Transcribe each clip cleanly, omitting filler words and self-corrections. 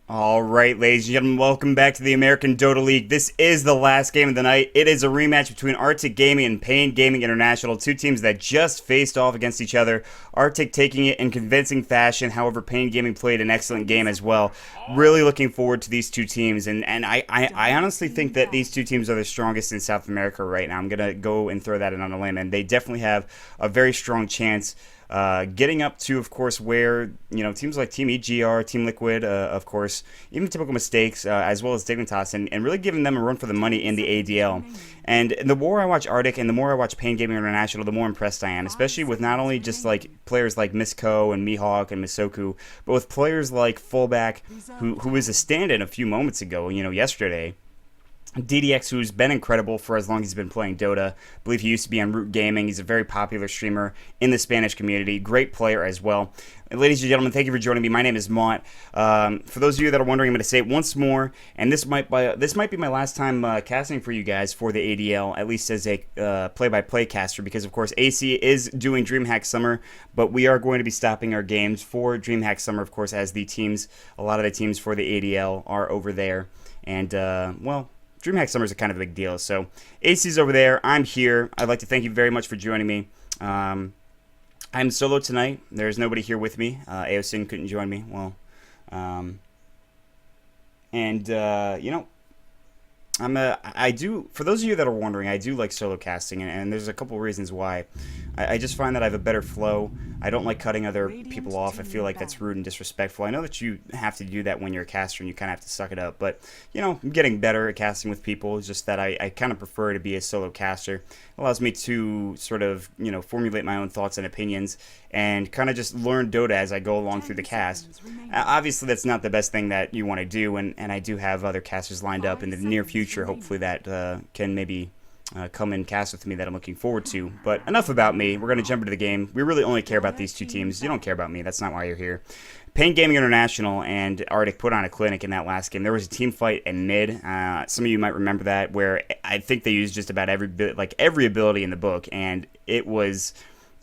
All right, ladies and gentlemen, welcome back to the American Dota League. This is the last game of the night. It is a rematch between Artyk Gaming and Pain Gaming International, two teams that just faced off against each other. Artyk taking it in convincing fashion. However, Pain Gaming played an excellent game as well. Really looking forward to these two teams, and I honestly think that these two teams are the strongest in South America right now. I'm gonna go and throw that in on a limb, and they definitely have a very strong chance. Getting up to, of course, where, teams like Team EGR, Team Liquid, of course, even Typical Mistakes, as well as Dignitas, and really giving them a run for the money in the ADL. And the more I watch Artyk and the more I watch Pain Gaming International, the more impressed I am, especially with not only just like players like Miss Ko and Mihawk and Misoku, but with players like Fullback, who was a stand-in a few moments ago, yesterday. DDX, who's been incredible for as long as he's been playing Dota. I believe he used to be on Root Gaming. He's a very popular streamer in the Spanish community. Great player as well. And ladies and gentlemen, thank you for joining me. My name is Mont. For those of you that are wondering, I'm going to say it once more, and this might be my last time casting for you guys for the ADL, at least as a play-by-play caster, because of course AC is doing DreamHack Summer, but we are going to be stopping our games for DreamHack Summer, of course, as a lot of the teams for the ADL are over there, and well, DreamHack Summer is a kind of a big deal. So AC's over there. I'm here. I'd like to thank you very much for joining me. I'm solo tonight. There's nobody here with me. Aosin couldn't join me. Well, I do, for those of you that are wondering, I do like solo casting, and there's a couple reasons why. I just find that I have a better flow. I don't like cutting other people off. I feel like that's rude and disrespectful. I know that you have to do that when you're a caster and you kind of have to suck it up, but, I'm getting better at casting with people. It's just that I kind of prefer to be a solo caster. It allows me to sort of, formulate my own thoughts and opinions and kind of just learn Dota as I go along through the cast. Obviously, that's not the best thing that you want to do, and I do have other casters lined up in the near future, hopefully, that can maybe come and cast with me that I'm looking forward to. But enough about me. We're going to jump into the game. We really only care about these two teams. You don't care about me. That's not why you're here. Pain Gaming International and Artyk put on a clinic in that last game. There was a team fight in mid. Some of you might remember that, where I think they used just about every ability in the book, and it was,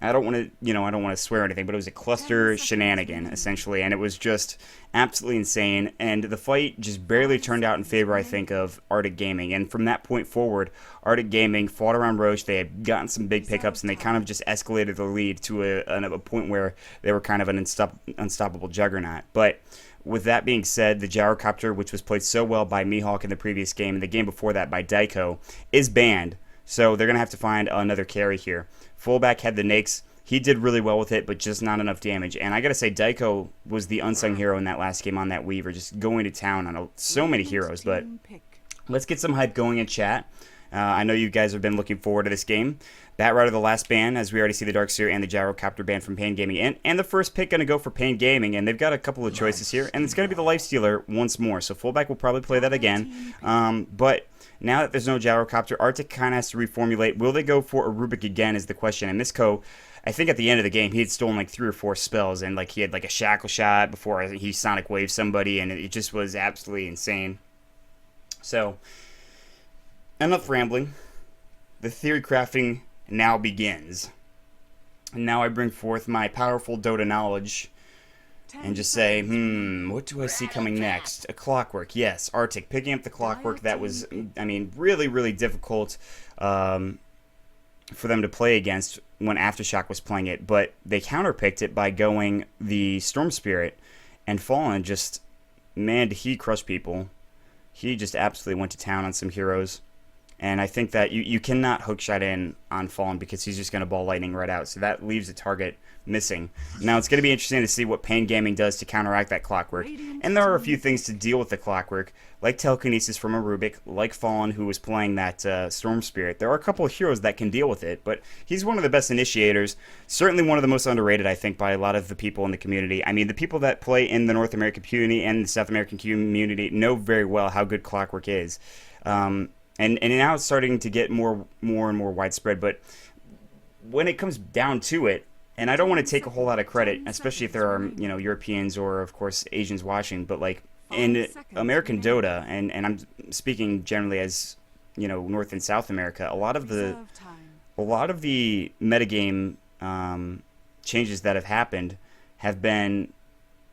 I don't want to swear or anything, but it was a cluster shenanigan, essentially, and it was just absolutely insane, and the fight just barely turned out in favor, I think, of Artyk Gaming, and from that point forward, Artyk Gaming fought around Roche. They had gotten some big pickups, and they kind of just escalated the lead to a point where they were kind of an unstoppable juggernaut. But with that being said, the gyrocopter, which was played so well by Mihawk in the previous game, and the game before that by Daiko, is banned, so they're going to have to find another carry here. Fullback had the Nakes. He did really well with it, but just not enough damage. And I gotta say, Daiko was the unsung hero in that last game on that Weaver, just going to town on so many heroes. But let's get some hype going in chat. I know you guys have been looking forward to this game. Batrider, the last ban, as we already see the Darkseer and the Gyrocopter ban from Pain Gaming. And the first pick going to go for Pain Gaming, and they've got a couple of choices here. And it's going to be the Lifestealer once more, so Fullback will probably play that again. But now that there's no Gyrocopter, Artyk kind of has to reformulate. Will they go for a Rubik again is the question. And Miss Ko, I think at the end of the game, he had stolen like 3 or 4 spells, and like he had like a shackle shot before he sonic waved somebody, and it just was absolutely insane. So, enough rambling. The theory crafting now begins. And now I bring forth my powerful Dota knowledge and just say, what do I see coming next? A Clockwork, yes. Artyk picking up the Clockwork. That was, really, really difficult for them to play against when Aftershock was playing it, but they counterpicked it by going the Storm Spirit, and Fallen just, man, did he crush people. He just absolutely went to town on some heroes, and I think that you cannot hookshot in on Fallen because he's just going to ball lightning right out, so that leaves the target missing. Now it's going to be interesting to see what Pain Gaming does to counteract that Clockwork, and there are a few things to deal with the Clockwork, like Telekinesis from a Rubik, like Fallen, who was playing that Storm Spirit. There are a couple of heroes that can deal with it, but he's one of the best initiators, certainly one of the most underrated, I think, by a lot of the people in the community. I mean, the people that play in the North American community and the South American community know very well how good Clockwork is. And now it's starting to get more and more widespread, but when it comes down to it, and I don't want to take a whole lot of credit, especially if there are, Europeans or, of course, Asians watching, but, like, in American Dota, and I'm speaking generally as, North and South America, a lot of the metagame changes that have happened have been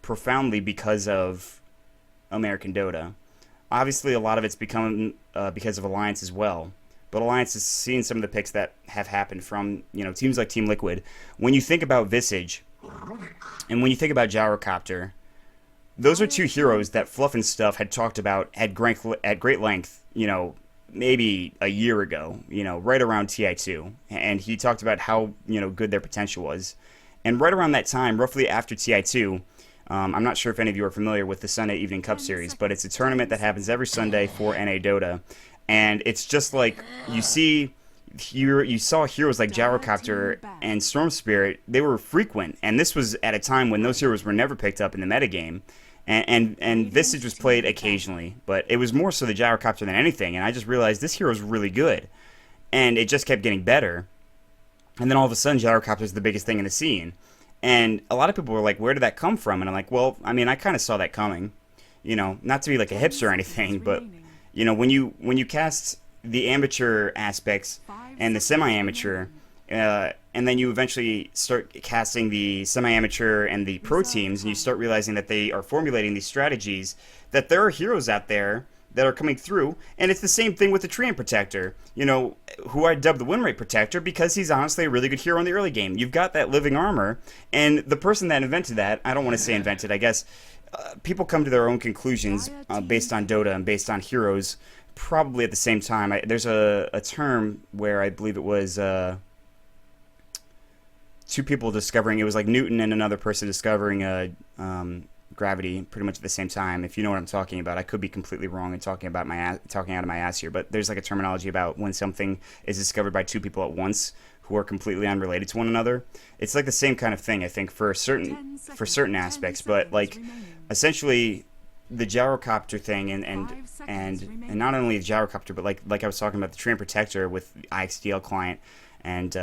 profoundly because of American Dota. Obviously, a lot of it's become because of Alliance as well. But Alliance has seen some of the picks that have happened from teams like Team Liquid. When you think about Visage and when you think about Gyrocopter, those are two heroes that Fluff and Stuff had talked about at great length, maybe a year ago, right around TI2. And he talked about how, good their potential was. And right around that time, roughly after TI2, I'm not sure if any of you are familiar with the Sunday Evening Cup Series, but it's a tournament that happens every Sunday for NA Dota. And it's just like you saw heroes like Gyrocopter and Storm Spirit. They were frequent, and this was at a time when those heroes were never picked up in the metagame. And Visage was played occasionally, but it was more so the Gyrocopter than anything. And I just realized this hero is really good, and it just kept getting better. And then all of a sudden, Gyrocopter is the biggest thing in the scene. And a lot of people were like, "Where did that come from?" And I'm like, "Well, I mean, I kind of saw that coming. Not to be like a hipster or anything, but when you cast the amateur aspects and the semi-amateur." And then you eventually start casting the semi-amateur and the pro teams, and you start realizing that they are formulating these strategies, that there are heroes out there that are coming through. And it's the same thing with the Treant Protector, who I dubbed the win rate protector because he's honestly a really good hero in the early game. You've got that living armor, and the person that invented that, I don't want to say invented, I guess, people come to their own conclusions based on Dota and based on heroes probably at the same time. There's a term where I believe it was two people discovering, it was like Newton and another person discovering gravity pretty much at the same time, if you know what I'm talking about. I could be completely wrong and talking out of my ass here, but there's like a terminology about when something is discovered by two people at once who are completely unrelated to one another. It's like the same kind of thing, I think, for certain aspects, but like essentially the Gyrocopter thing and not only the Gyrocopter, but like I was talking about the Treant Protector with the IXDL client. And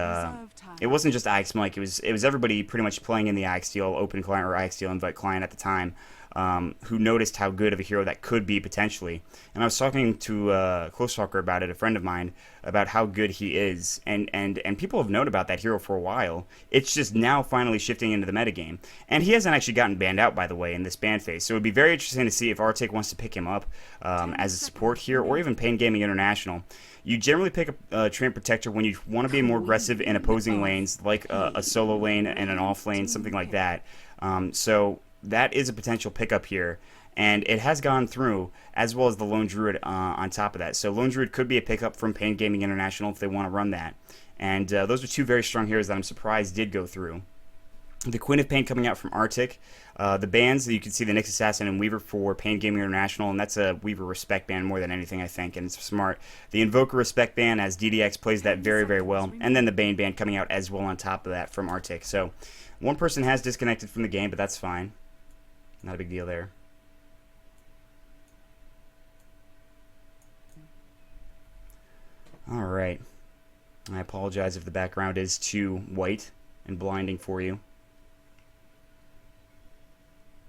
it wasn't just IX Mike. It was everybody pretty much playing in the IXDL Open client or IXDL Invite client at the time who noticed how good of a hero that could be potentially. And I was talking to a close talker about it, a friend of mine, about how good he is. And people have known about that hero for a while. It's just now finally shifting into the metagame. And he hasn't actually gotten banned out, by the way, in this ban phase. So it would be very interesting to see if Artyk wants to pick him up as a support here, or even Pain Gaming International. You generally pick a Treant Protector when you want to be more aggressive in opposing lanes, like a solo lane and an off lane, something like that. So that is a potential pickup here, and it has gone through, as well as the Lone Druid on top of that. So Lone Druid could be a pickup from Pain Gaming International if they want to run that. And those are two very strong heroes that I'm surprised did go through. The Queen of Pain coming out from Artyk. The bans, you can see the Nyx Assassin and Weaver for Pain Gaming International, and that's a Weaver respect ban more than anything, I think, and it's smart. The Invoker respect ban, as DDX plays that very, very well, and then the Bane ban coming out as well on top of that from Artyk. So one person has disconnected from the game, but that's fine. Not a big deal there. All right. I apologize if the background is too white and blinding for you.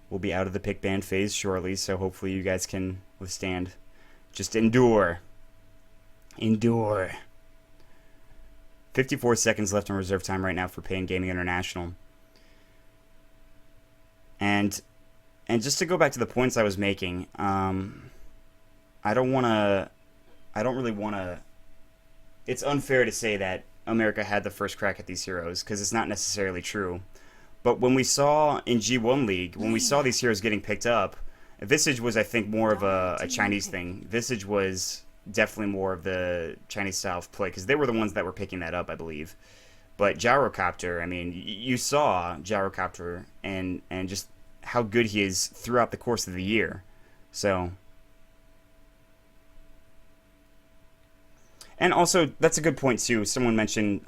We'll be out of the pick ban phase shortly, so hopefully you guys can withstand. Just endure. Endure. 54 seconds left on reserve time right now for Pain Gaming International. And just to go back to the points I was making, I don't really want to. It's unfair to say that America had the first crack at these heroes, because it's not necessarily true. But when we saw in G1 League, when we saw these heroes getting picked up, Visage was, I think, more of a Chinese thing. Visage was definitely more of the Chinese style of play, because they were the ones that were picking that up, I believe. But Gyrocopter, I mean, you saw Gyrocopter and just how good he is throughout the course of the year. So, and also, that's a good point too. Someone mentioned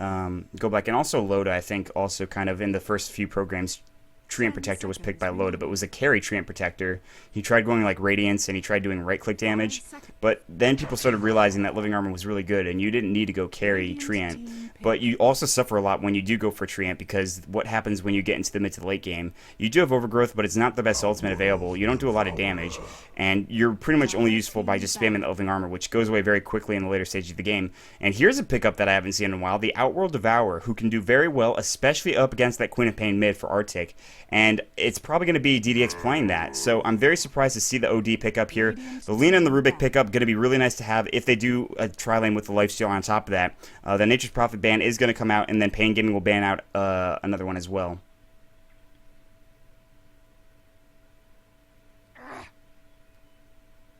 Go Black, and also Loda, I think, also kind of in the first few programs, Treant Protector was picked by Loda, but it was a carry Treant Protector. He tried going like Radiance, and he tried doing right-click damage, but then people started realizing that Living Armor was really good, and you didn't need to go carry Treant. But you also suffer a lot when you do go for Treant, because what happens when you get into the mid to the late game, you do have Overgrowth, but it's not the best ultimate available. You don't do a lot of damage, and you're pretty much only useful by just spamming the Living Armor, which goes away very quickly in the later stages of the game. And here's a pickup that I haven't seen in a while, the Outworld Devourer, who can do very well, especially up against that Queen of Pain mid for Artyk. and it's probably going to be DDX playing that. So I'm very surprised to see the OD pick up here. The Lina and the Rubik pickup going to be really nice to have if they do a tri-lane with the lifesteal on top of that. The Nature's Prophet ban is going to come out, and then Pain Gaming will ban out another one as well.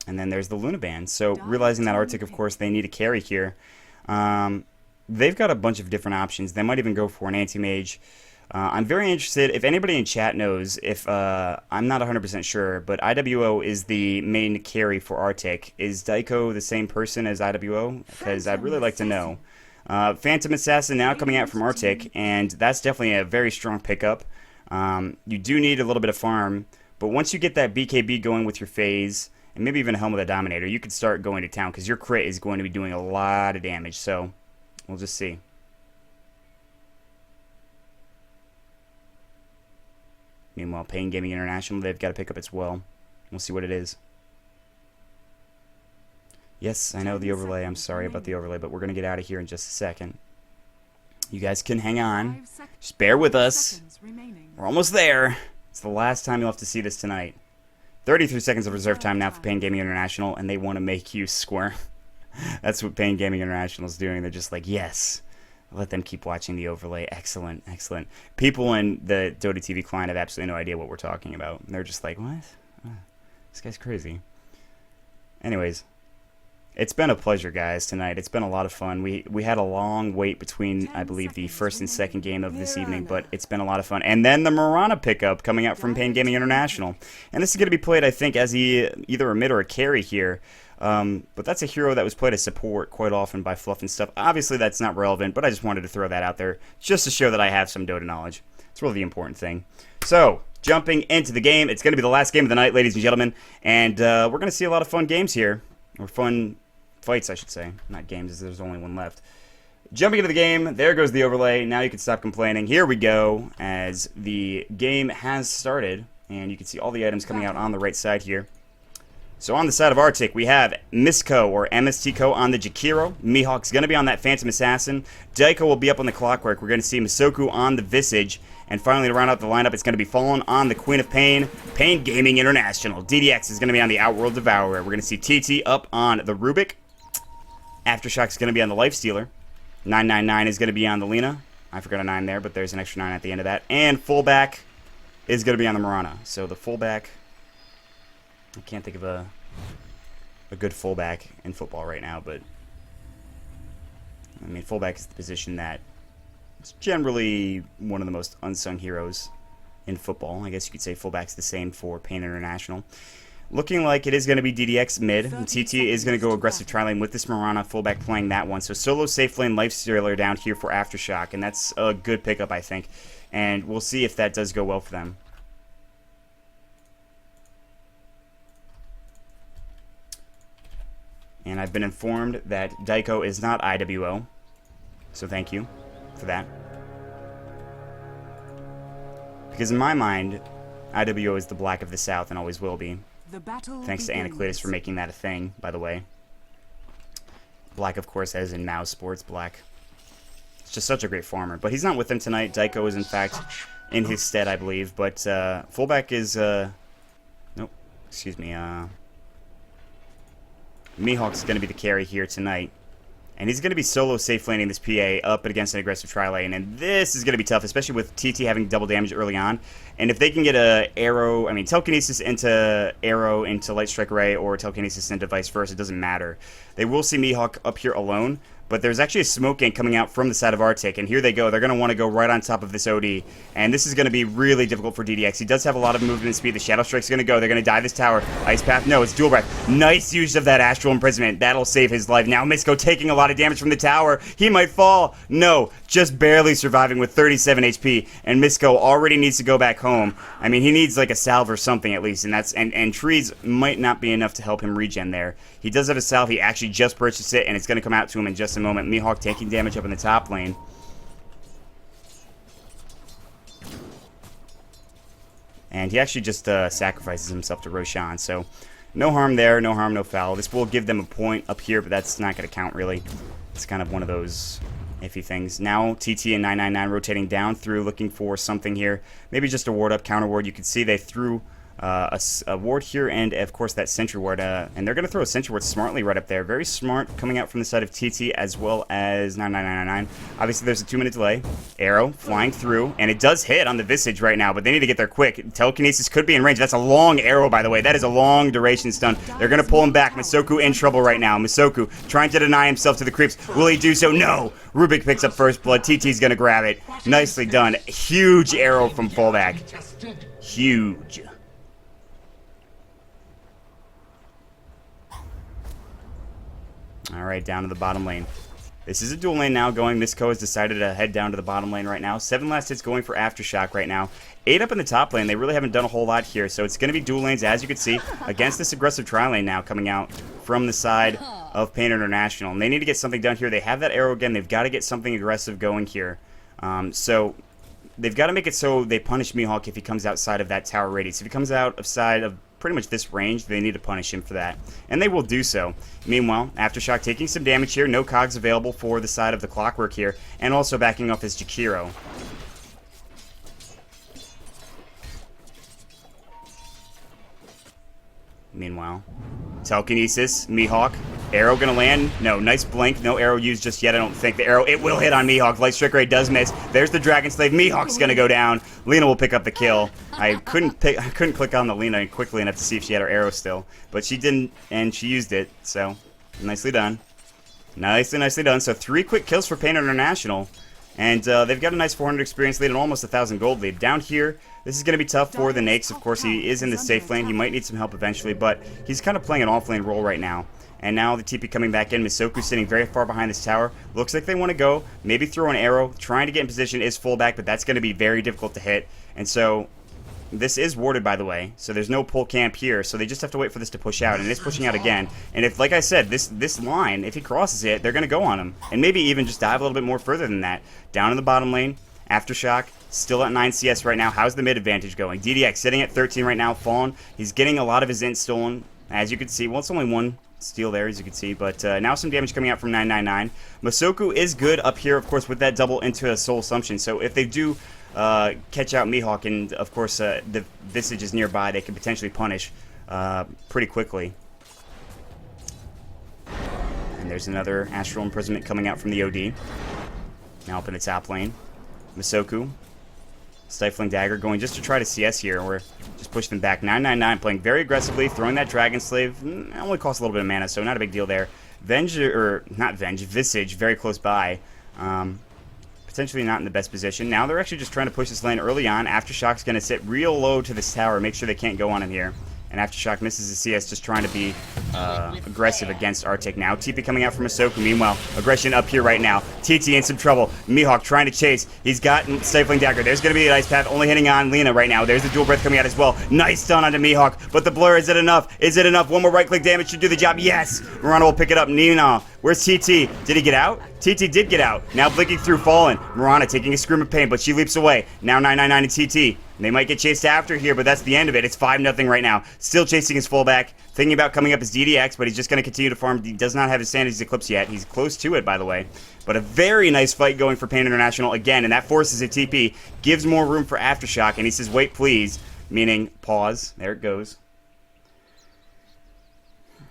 And then there's the Luna ban. So realizing that Artyk, of course, they need a carry here. They've got a bunch of different options. They might even go for an anti-mage. I'm very interested, if anybody in chat knows, if I'm not 100% sure, but IWO is the main carry for Artyk. Is Daiko the same person as IWO? Because I'd really like to know. Phantom Assassin now coming out from Artyk, and that's definitely a very strong pickup. You do need a little bit of farm, but once you get that BKB going with your phase, and maybe even a Helm of the Dominator, you could start going to town, because your crit is going to be doing a lot of damage, so we'll just see. Meanwhile, Pain Gaming International, they've got to pick up as well. We'll see what it is. Yes, I know the overlay. I'm sorry about the overlay, but we're going to get out of here in just a second. You guys can hang on. Just bear with us. We're almost there. It's the last time you'll have to see this tonight. 33 seconds of reserve time now for Pain Gaming International, and they want to make you squirm. That's what Pain Gaming International is doing. They're just like, yes, let them keep watching the overlay. Excellent, excellent. People in the Dota TV client have absolutely no idea what we're talking about. They're just like, what? This guy's crazy. Anyways, it's been a pleasure, guys, tonight. It's been a lot of fun. We had a long wait between, I believe, the first and second game of this evening, but it's been a lot of fun. And then the Mirana pickup coming out from Pain Gaming International. And this is going to be played, I think, as either a mid or a carry here. But that's a hero that was played as support quite often by Fluff and stuff. Obviously, that's not relevant, but I just wanted to throw that out there just to show that I have some Dota knowledge. It's really the important thing. So, jumping into the game, it's going to be the last game of the night, ladies and gentlemen. And we're going to see a lot of fun games here. Or fun fights, I should say. Not games, as there's only one left. Jumping into the game, there goes the overlay. Now you can stop complaining. Here we go, as the game has started. And you can see all the items coming out on the right side here. So on the side of Artyk, we have Misko, or MSTko, on the Jakiro. Mihawk's going to be on that Phantom Assassin. Daiko will be up on the Clockwork. We're going to see Misoku on the Visage. And finally, to round out the lineup, it's going to be Fallen on the Queen of Pain, Pain Gaming International. DDX is going to be on the Outworld Devourer. We're going to see TT up on the Rubik. Aftershock is going to be on the Lifestealer. 999 is going to be on the Lina. I forgot a 9 there, but there's an extra 9 at the end of that. And fullback is going to be on the Mirana. So the fullback, I can't think of a good fullback in football right now, but I mean, fullback is the position that is generally one of the most unsung heroes in football. I guess you could say fullback's the same for Pain International. Looking like it is going to be DDX mid. And TT is going to go aggressive tri-lane with this Mirana fullback playing that one. So solo safe lane Lifestealer down here for Aftershock, and that's a good pickup, I think. And we'll see if that does go well for them. And I've been informed that Daiko is not IWO, so thank you for that. Because in my mind, IWO is the black of the South and always will be. Thanks to Anacletus for making that a thing, by the way. Black, of course, as in Mouse Sports Black. It's just such a great farmer. But he's not with them tonight. Daiko is, in fact, in his stead, I believe. But fullback is... nope, excuse me. Mihawk's going to be the carry here tonight. And he's going to be solo safe laning this PA up against an aggressive tri-lane. And this is going to be tough, especially with TT having double damage early on. And if they can get a arrow, I mean, telekinesis into arrow into light strike array or telekinesis into vice versa, it doesn't matter. They will see Mihawk up here alone. But there's actually a smoke gank coming out from the side of Artyk, and here they go. They're going to want to go right on top of this OD, and this is going to be really difficult for DDX. He does have a lot of movement speed. The Shadow Strike's going to go. They're going to die this tower. Ice Path, no, it's Dual Breath. Nice use of that Astral Imprisonment. That'll save his life. Now Misko taking a lot of damage from the tower. He might fall. No, just barely surviving with 37 HP, and Misko already needs to go back home. I mean, he needs like a salve or something at least, and that's and trees might not be enough to help him regen there. He does have a salve. He actually just purchased it, and it's going to come out to him in just a moment. Mihawk taking damage up in the top lane. And he actually just sacrifices himself to Roshan, so no harm there, no harm, no foul. This will give them a point up here, but that's not going to count, really. It's kind of one of those iffy things. Now TT and 999 rotating down through, looking for something here. Maybe just a ward up, counter ward. You can see they threw a ward here, and of course that sentry ward, and they're going to throw a sentry ward smartly right up there. Very smart coming out from the side of TT as well as 99999. Obviously there's a 2-minute delay. Arrow flying through, and it does hit on the Visage right now, but they need to get there quick. Telekinesis could be in range. That's a long arrow, by the way. That is a long duration stun. They're going to pull him back. Masoku in trouble right now. Masoku trying to deny himself to the creeps. Will he do so? No! Rubik picks up first blood. TT's going to grab it. Nicely done. Huge arrow from fullback. Huge. Alright, down to the bottom lane. This is a dual lane now going. Misco has decided to head down to the bottom lane right now. 7 last hits going for Aftershock right now. 8 up in the top lane. They really haven't done a whole lot here, so it's going to be dual lanes, as you can see, against this aggressive tri lane now coming out from the side of Pain International. And they need to get something done here. They have that arrow again. They've got to get something aggressive going here. So they've got to make it so they punish Mihawk if he comes outside of that tower radius. If he comes outside of pretty much this range, they need to punish him for that. And they will do so. Meanwhile, Aftershock taking some damage here. No cogs available for the side of the Clockwork here. And also backing off his Jakiro. Meanwhile, Telekinesis, Mihawk. Arrow gonna land. No, nice blink. No arrow used just yet, I don't think. The arrow, it will hit on Mihawk. Light Strike Ray does miss. There's the Dragon Slave. Mihawk's gonna go down. Lena will pick up the kill. I couldn't click on the Lena quickly enough to see if she had her arrow still. But she didn't, and she used it. So, nicely done. Nicely done. So 3 quick kills for Pain International. And they've got a nice 400 experience lead and almost 1,000 gold lead. Down here, this is going to be tough for the Nakes. Of course, he is in the safe lane. He might need some help eventually, but he's kind of playing an off-lane role right now. And now the TP coming back in. Misoku sitting very far behind this tower. Looks like they want to go. Maybe throw an arrow. Trying to get in position is fullback, but that's going to be very difficult to hit. And so this is warded, by the way. So there's no pull camp here. So they just have to wait for this to push out. And it's pushing out again. And if, like I said, this line, if he crosses it, they're going to go on him. And maybe even just dive a little bit more further than that. Down in the bottom lane. Aftershock, still at 9 CS right now. How's the mid advantage going? DDX sitting at 13 right now. Fallen. He's getting a lot of his int stolen. As you can see. Well, it's only one steal there, as you can see, but now some damage coming out from 999. Masoku is good up here, of course, with that double into a Soul Assumption, so if they do catch out Mihawk, and of course the Visage is nearby, they can potentially punish pretty quickly. And there's another Astral Imprisonment coming out from the OD. Now up in the top lane. Masoku. Stifling Dagger going just to try to CS here, or just push them back. 999 playing very aggressively, throwing that Dragon Slave. Only costs a little bit of mana, so not a big deal there. Visage very close by. Potentially not in the best position. Now they're actually just trying to push this lane early on. Aftershock's going to sit real low to this tower, make sure they can't go on him here. And Aftershock misses the CS, just trying to be aggressive against Artyk now. TP coming out from Masoku. Meanwhile, aggression up here right now. TT in some trouble. Mihawk trying to chase. He's got Stifling Dagger. There's going to be an Ice Path only hitting on Lena right now. There's the Dual Breath coming out as well. Nice stun onto Mihawk. But the Blur, is it enough? Is it enough? One more right-click damage should do the job. Yes! Murano will pick it up. Nina. Where's TT? Did he get out? TT did get out. Now blinking through Fallen. Murana taking a scream of pain, but she leaps away. Now 999 and TT. They might get chased after here, but that's the end of it. It's 5-0 right now. Still chasing his fullback. Thinking about coming up as DDX, but he's just going to continue to farm. He does not have his Sanity's Eclipse yet. He's close to it, by the way. But a very nice fight going for Pain International again, and that forces a TP. Gives more room for Aftershock, and he says, wait, please. Meaning, pause. There it goes.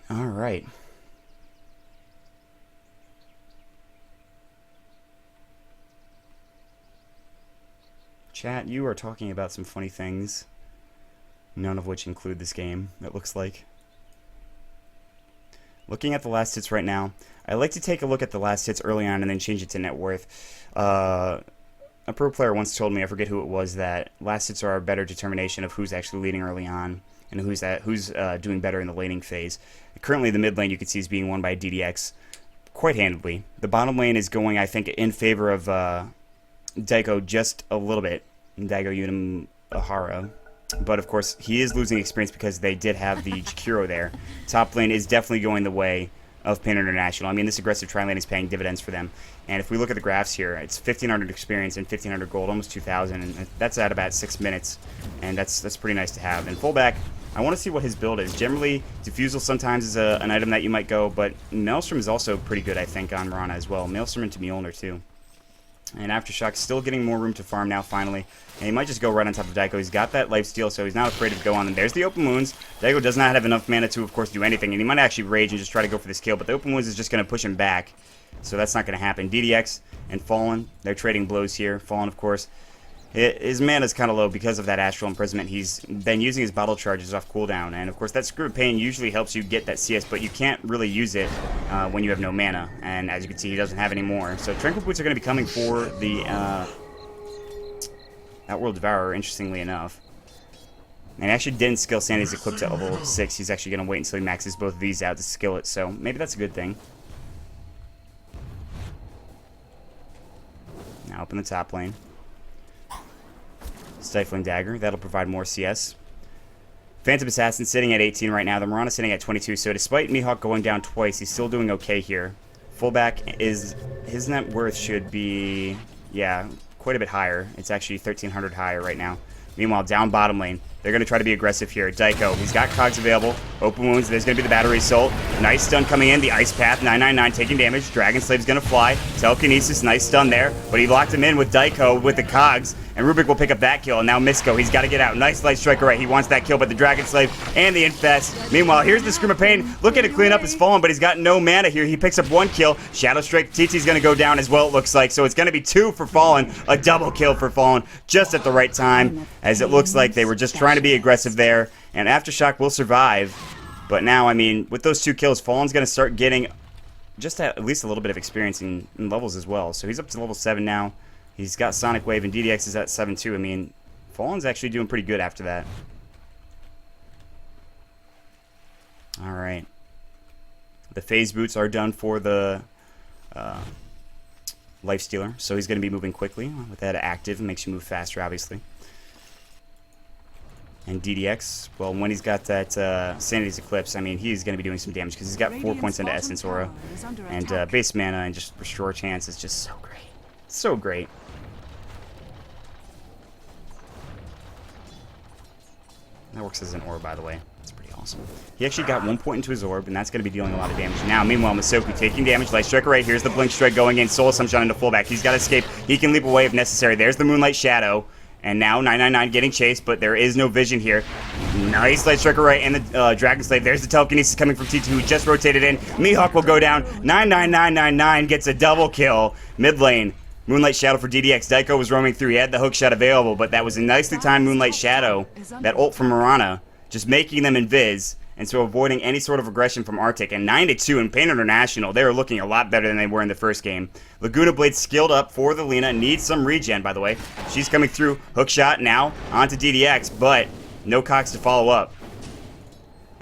All right. Chat, you are talking about some funny things, none of which include this game, it looks like. Looking at the last hits right now, I like to take a look at the last hits early on and then change it to net worth. A pro player once told me, I forget who it was, that last hits are a better determination of who's actually leading early on and who's doing better in the laning phase. Currently, the mid lane you can see is being won by DDX quite handedly. The bottom lane is going, I think, in favor of Daiko just a little bit. Daigo Unum Ahara. But of course, he is losing experience because they did have the Jakiro there. Top lane is definitely going the way of Pain International. I mean, this aggressive tri lane is paying dividends for them. And if we look at the graphs here, it's 1,500 experience and 1,500 gold, almost 2,000, and that's at about 6 minutes. And that's pretty nice to have. And fullback, I want to see what his build is. Generally, Diffusal sometimes is an item that you might go, but Maelstrom is also pretty good, I think, on Mirana as well. Maelstrom into Mjolnir, too. And Aftershock's still getting more room to farm now, finally. And he might just go right on top of Daiko. He's got that lifesteal, so he's not afraid to go on them. There's the Open Wounds. Daiko does not have enough mana to, of course, do anything. And he might actually rage and just try to go for this kill. But the Open Wounds is just going to push him back. So that's not going to happen. DDX and Fallen, they're trading blows here. Fallen, of course, his mana's kind of low because of that Astral Imprisonment. He's been using his bottle charges off cooldown. And, of course, that Screw of Pain usually helps you get that CS, but you can't really use it when you have no mana. And as you can see, he doesn't have any more. So Tranquil Boots are going to be coming for the Outworld Devourer, interestingly enough. And he actually didn't skill Sanity's Eclipse at level 6. He's actually going to wait until he maxes both of these out to skill it. So maybe that's a good thing. Now up in the top lane. Stifling Dagger, that'll provide more CS. Phantom Assassin sitting at 18 right now. The Mirana sitting at 22. So despite Mihawk going down twice, he's still doing okay here. Fullback is, his net worth should be, yeah, quite a bit higher. It's actually 1,300 higher right now. Meanwhile, down bottom lane, they're going to try to be aggressive here. Daiko, he's got cogs available. Open Wounds, there's going to be the Battery Assault. Nice stun coming in. The Ice Path, 999 taking damage. Dragon Slave's going to fly. Telekinesis, nice stun there. But he locked him in with Daiko with the cogs. And Rubik will pick up that kill. And now Misko, he's got to get out. Nice Light Striker right. He wants that kill, but the Dragon Slave and the Infest. Meanwhile, here's the Scream of Pain. Looking to clean up his Fallen, but he's got no mana here. He picks up one kill. Shadow Strike TT's going to go down as well, it looks like. So it's going to be 2 for Fallen. A double kill for Fallen just at the right time, as it looks like they were just trying to be aggressive there. And Aftershock will survive. But now, I mean, with those 2 kills, Fallen's going to start getting just at least a little bit of experience in levels as well. So he's up to level 7 now. He's got Sonic Wave, and DDX is at 7 too. I mean, Fallen's actually doing pretty good after that. Alright. The Phase Boots are done for the Lifestealer, so he's going to be moving quickly. With that active, it makes you move faster, obviously. And DDX, well, when he's got that Sanity's Eclipse, I mean, he's going to be doing some damage because he's got 4 points into Essence Aura. And base mana and just Restore Chance is just so great. So great. That works as an orb, by the way. That's pretty awesome. He actually got 1 point into his orb, and that's going to be dealing a lot of damage. Now, meanwhile, Masoku taking damage. Light Striker right. Here's the Blink Strike going in. Soul Sunshine into fullback. He's got to escape. He can leap away if necessary. There's the Moonlight Shadow. And now 999 getting chased, but there is no vision here. Nice Light Striker right, and the Dragon Slave. There's the Telekinesis coming from T2, who just rotated in. Mihawk will go down. 99999 gets a double kill. Mid lane. Moonlight Shadow for DDX. Daiko was roaming through. He had the hook shot available, but that was a nicely timed Moonlight Shadow. That ult from Mirana, just making them invis, and so avoiding any sort of aggression from Artyk. And 9-2 in Pain International, they are looking a lot better than they were in the first game. Laguna Blade skilled up for the Lina. Needs some regen, by the way. She's coming through. Hook shot now onto DDX, but no Cox to follow up.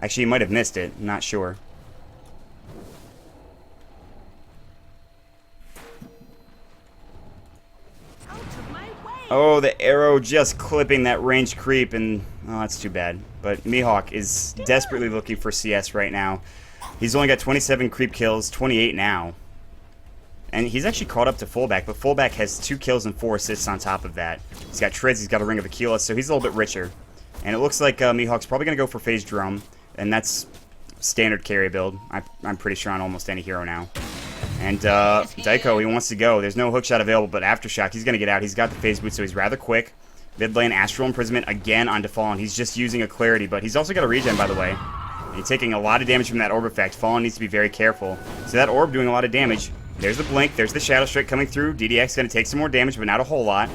Actually, he might have missed it. I'm not sure. Oh, the arrow just clipping that range creep, and oh, that's too bad. But Mihawk is desperately looking for CS right now. He's only got 27 creep kills, 28 now. And he's actually caught up to fullback, but fullback has 2 kills and 4 assists on top of that. He's got Trids, he's got a Ring of Aquila, so he's a little bit richer. And it looks like Mihawk's probably going to go for Phase Drum, and that's standard carry build. I'm pretty sure on almost any hero now. And Daiko, he wants to go. There's no hookshot available, but Aftershock, he's going to get out. He's got the Phase Boot, so he's rather quick. Mid lane, Astral Imprisonment again onto Fallen. He's just using a Clarity, but he's also got a regen, by the way. And he's taking a lot of damage from that orb effect. Fallen needs to be very careful. So that orb doing a lot of damage. There's the Blink. There's the Shadow Strike coming through. DDX going to take some more damage, but not a whole lot.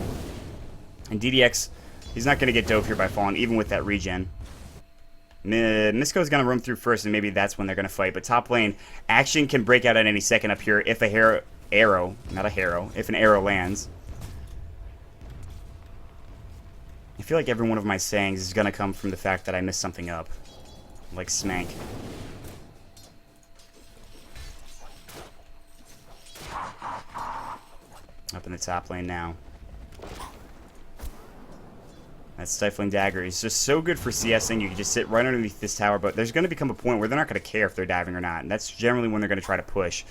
And DDX, he's not going to get dove here by Fallen, even with that regen. Misko's going to roam through first, and maybe that's when they're going to fight. But top lane, action can break out at any second up here if a arrow, not a harrow, if an arrow lands. I feel like every one of my sayings is going to come from the fact that I messed something up. Like Smank. Up in the top lane now. That Stifling Dagger is just so good for CSing. You can just sit right underneath this tower, but there's going to become a point where they're not going to care if they're diving or not, and that's generally when they're going to try to push.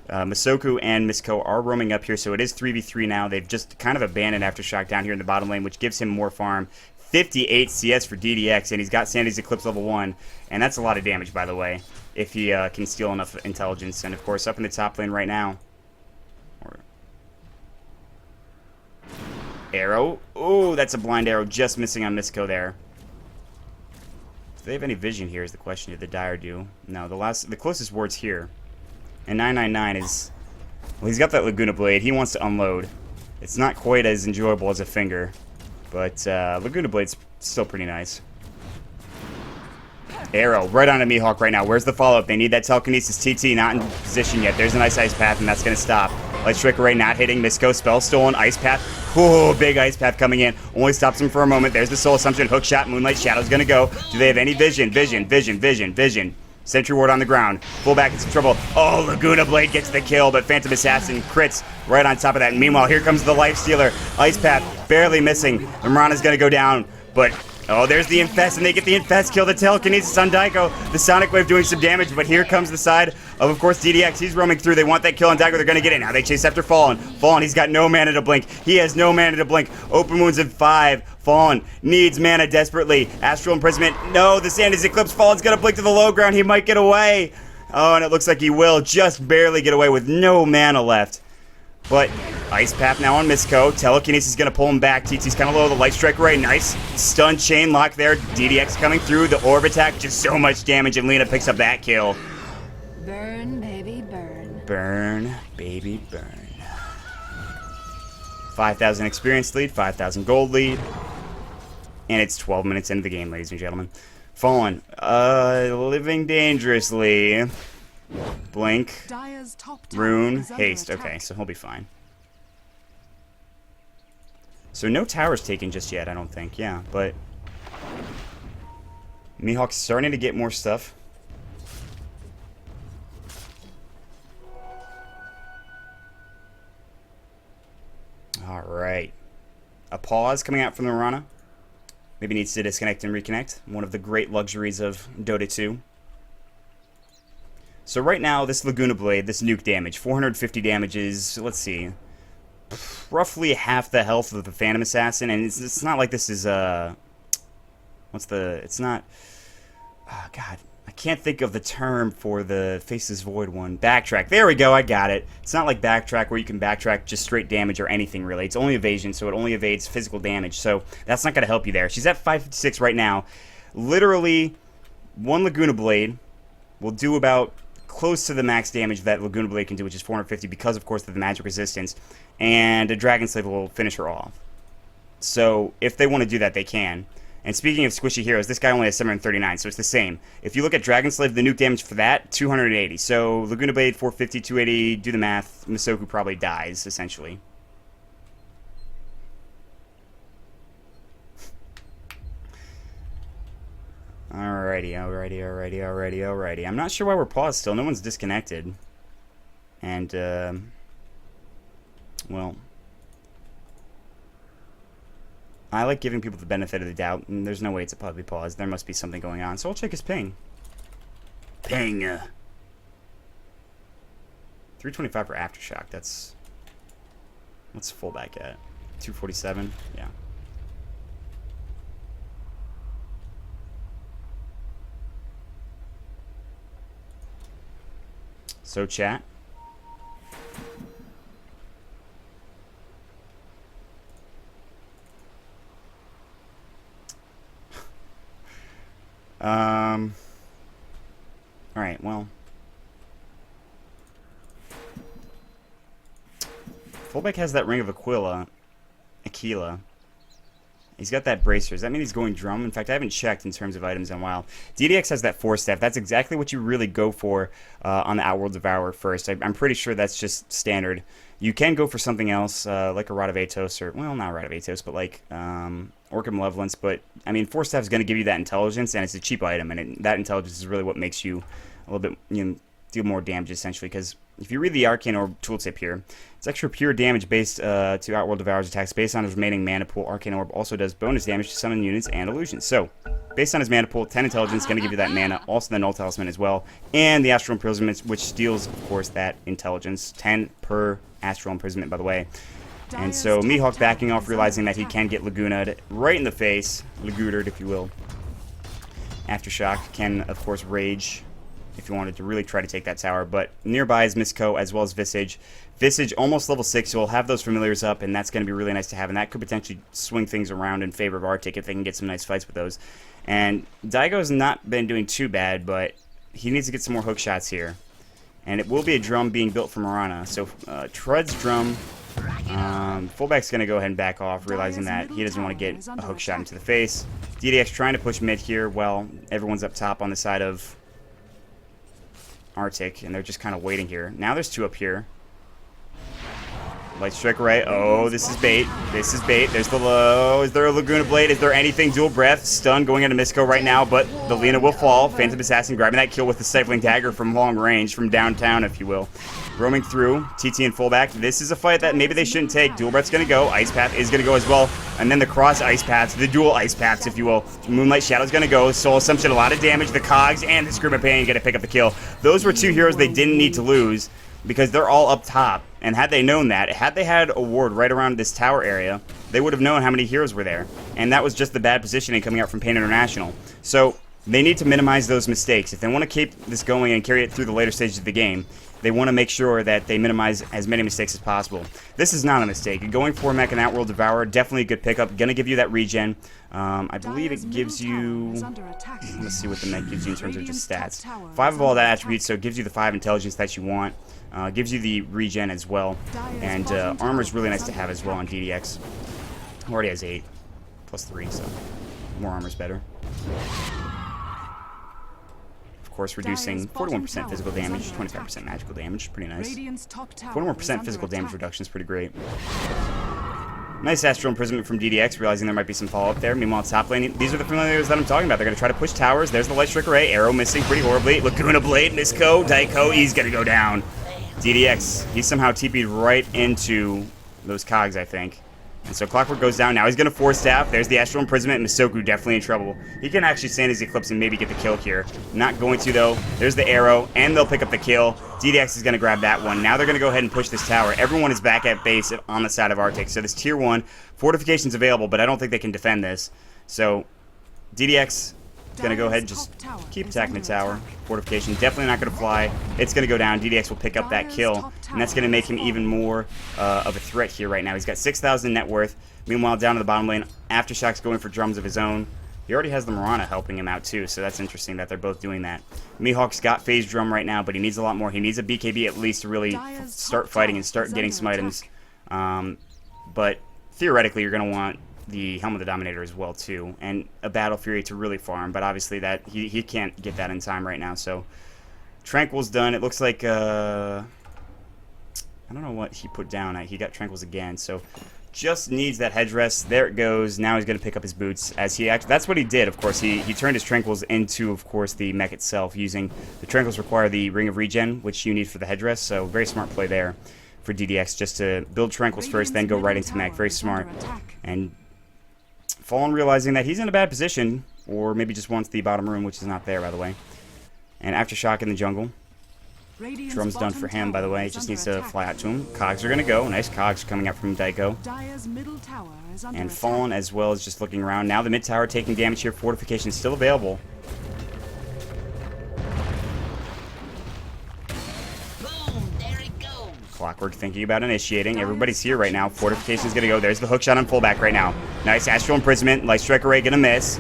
Masoku and Misko are roaming up here, so it is 3v3 now. They've just kind of abandoned Aftershock down here in the bottom lane, which gives him more farm. 58 CS for DDX, and he's got Sanity's Eclipse level 1, and that's a lot of damage, by the way, if he can steal enough intelligence. And, of course, up in the top lane right now, Arrow. Oh, that's a blind arrow. Just missing on Misco there. Do they have any vision here is the question. Did the Dire do? No, the closest ward's here. And 999 is... Well, he's got that Laguna Blade. He wants to unload. It's not quite as enjoyable as a finger. But Laguna Blade's still pretty nice. Arrow right onto Mihawk right now. Where's the follow-up? They need that telekinesis. TT not in position yet. There's a nice ice path, and that's going to stop. Light Strike Array not hitting. Misco spell stolen. Ice path. Whoa, big ice path coming in. Only stops him for a moment. There's the soul assumption. Hook shot. Moonlight Shadow's going to go. Do they have any vision? Vision. Sentry ward on the ground. Fullback in some trouble. Oh, Laguna Blade gets the kill, but Phantom Assassin crits right on top of that. And meanwhile, here comes the Life Stealer. Ice path barely missing. Imrana's going to go down, but... Oh, there's the Infest, and they get the Infest kill. The telekinesis on Daiko. The Sonic Wave doing some damage, but here comes the side of course, DDX. He's roaming through. They want that kill on Daiko. They're going to get it. Now they chase after Fallen. Fallen, he's got no mana to blink. He has no mana to blink. Open wounds in 5. Fallen needs mana desperately. Astral Imprisonment. No, the Sand is Eclipse. Fallen's going to blink to the low ground. He might get away. Oh, and it looks like he will just barely get away with no mana left. But Ice Path now on Misco. Telekinesis is going to pull him back. TT's kind of low. The Light Strike Array. Nice. Stun chain lock there. DDX coming through. The Orb attack. Just so much damage. And Lena picks up that kill. Burn, baby, burn. Burn, baby, burn. 5,000 experience lead. 5,000 gold lead. And it's 12 minutes into the game, ladies and gentlemen. Fallen. Living dangerously. Blink. Rune. Haste. Okay, so he'll be fine. So no towers taken just yet, I don't think. Yeah, but... Mihawk's starting to get more stuff. Alright. A pause coming out from the Mirana. Maybe needs to disconnect and reconnect. One of the great luxuries of Dota 2. So right now, this Laguna Blade, this nuke damage, 450 damage is, let's see, roughly half the health of the Phantom Assassin, and it's not like this is, it's not, oh god, I can't think of the term for the Faces Void one. Backtrack, there we go, I got it. It's not like Backtrack where you can backtrack just straight damage or anything really. It's only evasion, so it only evades physical damage, so that's not going to help you there. She's at 556 right now. Literally, one Laguna Blade will do about close to the max damage that Laguna Blade can do, which is 450 because, of course, of the magic resistance, and a Dragon Slave will finish her off. So, if they want to do that, they can. And speaking of squishy heroes, this guy only has 739, so it's the same. If you look at Dragon Slave, the nuke damage for that, 280. So, Laguna Blade, 450, 280, do the math, Misoku probably dies, essentially. Alrighty. I'm not sure why we're paused still. No one's disconnected. And, well, I like giving people the benefit of the doubt, and there's no way it's a probably paused. There must be something going on. So I'll check his ping. Ping! 325 for Aftershock. That's... What's fullback at? 247? Yeah. So, chat. Alright, well. Fullback has that Ring of Aquila. He's got that bracer. Does that mean he's going drum? In fact, I haven't checked in terms of items in a while. DDX has that 4-staff. That's exactly what you really go for on the Outworld Devourer first. I'm pretty sure that's just standard. You can go for something else, like a Rod of Atos, or, well, not Rod of Atos, but like Orca Malevolence. But, I mean, 4-staff is going to give you that intelligence, and it's a cheap item, and that intelligence is really what makes you a little bit, deal more damage, essentially, because if you read the Arcane Orb tooltip here, it's extra pure damage based to Outworld Devourer's attacks based on his remaining mana pool. Arcane Orb also does bonus damage to summon units and illusions. So, based on his mana pool, 10 intelligence, going to give you that mana, also the Null Talisman as well, and the Astral Imprisonment, which steals, of course, that intelligence. 10 per Astral Imprisonment, by the way. And so, Mihawk backing off, realizing that he can get Laguna'd right in the face, Lagutered, if you will. Aftershock can, of course, rage if you wanted to really try to take that tower. But nearby is Misko as well as Visage. Visage almost level 6, so we'll have those familiars up, and that's going to be really nice to have. And that could potentially swing things around in favor of Artyk if they can get some nice fights with those. And Daigo's not been doing too bad, but he needs to get some more hook shots here. And it will be a drum being built for Mirana. So Trud's drum. Fullback's going to go ahead and back off, realizing that he doesn't want to get a hook shot into the face. DDX trying to push mid here while everyone's up top on the side of Artyk, and they're just kind of waiting here. Now there's 2 up here. Light strike array. Oh, this is bait. This is bait. There's the low. Is there a Laguna Blade? Is there anything? Dual breath. Stun going into Misko right now, but the Lina will fall. Phantom Assassin grabbing that kill with the Stifling Dagger from long range, from downtown, if you will. Roaming through. TT and fullback. This is a fight that maybe they shouldn't take. Dual breath's going to go. Ice Path is going to go as well. And then the cross ice paths, the dual ice paths, if you will. Moonlight Shadow's going to go. Soul Assumption, a lot of damage. The Cogs and the Scream of Pain going to pick up the kill. Those were 2 heroes they didn't need to lose, because they're all up top. And had they known that, had they had a ward right around this tower area, they would have known how many heroes were there. And that was just the bad positioning coming out from Pain International. So they need to minimize those mistakes. If they want to keep this going and carry it through the later stages of the game, they want to make sure that they minimize as many mistakes as possible. This is not a mistake. Going for Mech and Outworld Devourer, definitely a good pickup. Going to give you that regen. I believe it gives you... Let's see what the mech gives you in terms of just stats. 5 of all that attributes, so it gives you the 5 intelligence that you want. Gives you the regen as well. And armor is really nice to have as well on DDX. Already has 8. Plus 3, so more armor is better. Of course, reducing 41% physical damage, 25% magical damage. Pretty nice. 41% physical damage reduction is pretty great. Nice Astral Imprisonment from DDX, realizing there might be some follow-up there. Meanwhile, top lane, these are the familiars that I'm talking about. They're going to try to push towers. There's the Light Strike Array. Arrow missing pretty horribly. Laguna Blade, Misko, Daiko, he's going to go down. DDX, he somehow TP'd right into those cogs, I think. And so Clockwork goes down. Now he's going to Force Staff. There's the Astral Imprisonment. Misoku definitely in trouble. He can actually stand his Eclipse and maybe get the kill here. Not going to, though. There's the arrow, and they'll pick up the kill. DDX is going to grab that one. Now they're going to go ahead and push this tower. Everyone is back at base on the side of Artyk. So this Tier 1 fortification's available, but I don't think they can defend this. So DDX is going to go ahead and just keep attacking the tower. Fortification definitely not going to fly. It's going to go down. DDX will pick up that kill, and that's going to make him even more of a threat here right now. He's got 6,000 net worth. Meanwhile, down to the bottom lane, Aftershock's going for drums of his own. He already has the Mirana helping him out too, so that's interesting that they're both doing that. Mihawk's got phase drum right now, but he needs a lot more. He needs a BKB at least to really start fighting and start getting some items. But theoretically, you're going to want the Helm of the Dominator as well too, and a Battle Fury to really farm, but obviously that he can't get that in time right now. So Tranquil's done. It looks like I don't know what he put down. He got Tranquils again, so just needs that headdress. There it goes. Now he's going to pick up his boots as he actually, that's what he did. Of course, he turned his Tranquils into, of course, the mech itself, using the Tranquils require the Ring of Regen, which you need for the headdress, so very smart play there for DDX, just to build Tranquils first, then go right into mech. Very smart. And Fallen realizing that he's in a bad position, or maybe just wants the bottom room, which is not there, by the way. And Aftershock in the jungle. Drum's done for him, by the way. Just needs to fly out to him. Cogs are going to go. Nice Cogs coming out from Daiko. And Fallen as well is just looking around. Now the mid tower taking damage here. Fortification still available. Clockwork thinking about initiating. Everybody's here right now. Fortification's going to go. There's the hookshot on fullback right now. Nice Astral Imprisonment. Light Strike Array going to miss.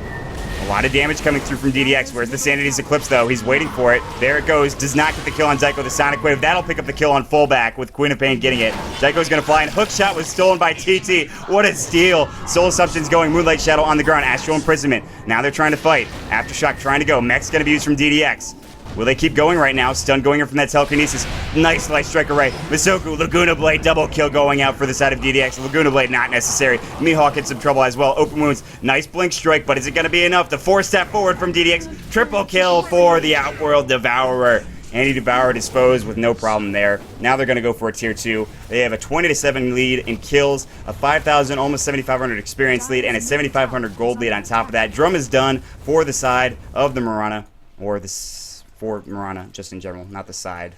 A lot of damage coming through from DDX. Where's the Sanity's Eclipse, though? He's waiting for it. There it goes. Does not get the kill on Daiko. The Sonic Wave. That'll pick up the kill on fullback with Queen of Pain getting it. Daiko's going to fly, and hookshot was stolen by TT. What a steal. Soul Assumption's going. Moonlight Shadow on the ground. Astral Imprisonment. Now they're trying to fight. Aftershock trying to go. Mech's going to be used from DDX. Will they keep going right now? Stun going in from that telekinesis. Nice Light Strike Array. Misoku, Laguna Blade, double kill going out for the side of DDX. Laguna Blade not necessary. Mihawk in some trouble as well. Open wounds. Nice Blink Strike, but is it going to be enough? The 4-step forward from DDX. Triple kill for the Outworld Devourer. And he devoured his foes with no problem there. Now they're going to go for a Tier 2. They have a 20-7 lead in kills, a 5,000, almost 7,500 experience lead, and a 7,500 gold lead on top of that. Drum is done for the side of the Mirana, or the for Mirana, just in general, not the side.